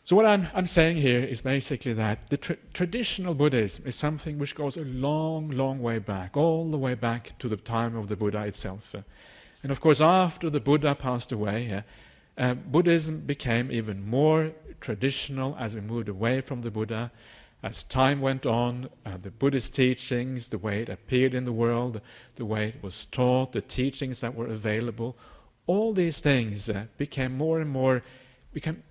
So what I'm saying here is basically that the traditional Buddhism is something which goes a long, long way back, all the way back to the time of the Buddha itself. And of course, after the Buddha passed away, Buddhism became even more traditional as we moved away from the Buddha. As time went on, the Buddhist teachings, the way it appeared in the world, the way it was taught, the teachings that were available, all these things became more and more,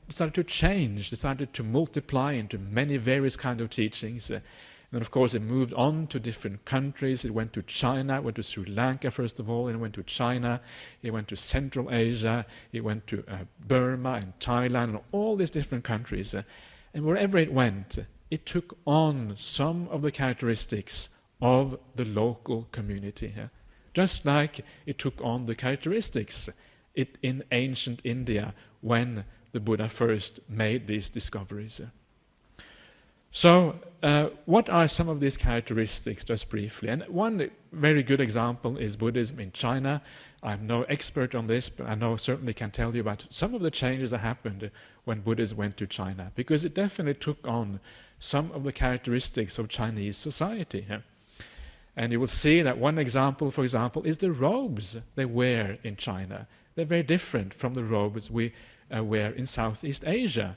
started to change, started to multiply into many various kinds of teachings. And of course it moved on to different countries. It went to China, it went to Sri Lanka first of all, and it went to China, it went to Central Asia, it went to Burma and Thailand, and all these different countries. And wherever it went, it took on some of the characteristics of the local community. Just like it took on the characteristics in ancient India when the Buddha first made these discoveries. So what are some of these characteristics, just briefly? And one very good example is Buddhism in China. I'm no expert on this, but I know certainly can tell you about some of the changes that happened when Buddhism went to China, because it definitely took on some of the characteristics of Chinese society. And you will see that one example, for example, is the robes they wear in China. They're very different from the robes we wear in Southeast Asia,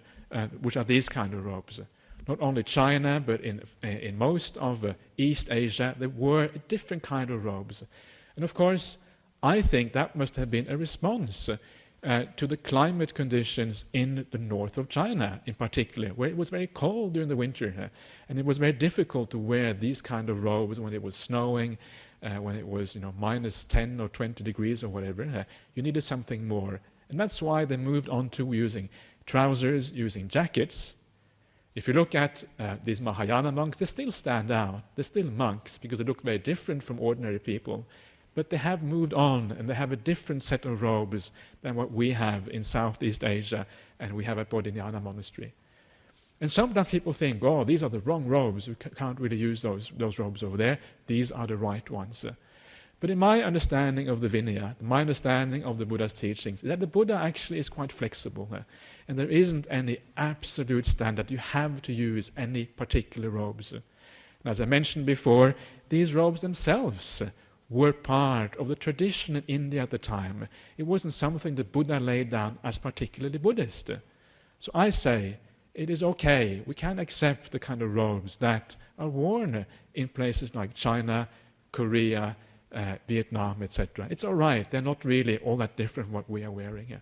which are these kind of robes. Not only China, but in most of East Asia, they wore a different kind of robes. And of course, I think that must have been a response to the climate conditions in the north of China, in particular, where it was very cold during the winter, and it was very difficult to wear these kind of robes when it was snowing, when it was minus 10 or 20 degrees or whatever. You needed something more. And that's why they moved on to using trousers, using jackets. If you look at these Mahayana monks, they still stand out. They're still monks because they look very different from ordinary people. But they have moved on, and they have a different set of robes than what we have in Southeast Asia and we have at Bodhinyana Monastery. And sometimes people think, oh, these are the wrong robes. We can't really use those robes over there. These are the right ones. But in my understanding of the Vinaya, my understanding of the Buddha's teachings, is that the Buddha actually is quite flexible. And there isn't any absolute standard. You have to use any particular robes. And as I mentioned before, these robes themselves were part of the tradition in India at the time. It wasn't something the Buddha laid down as particularly Buddhist. So I say, it is okay. We can accept the kind of robes that are worn in places like China, Korea, Vietnam, etc. It's all right. They're not really all that different from what we are wearing here.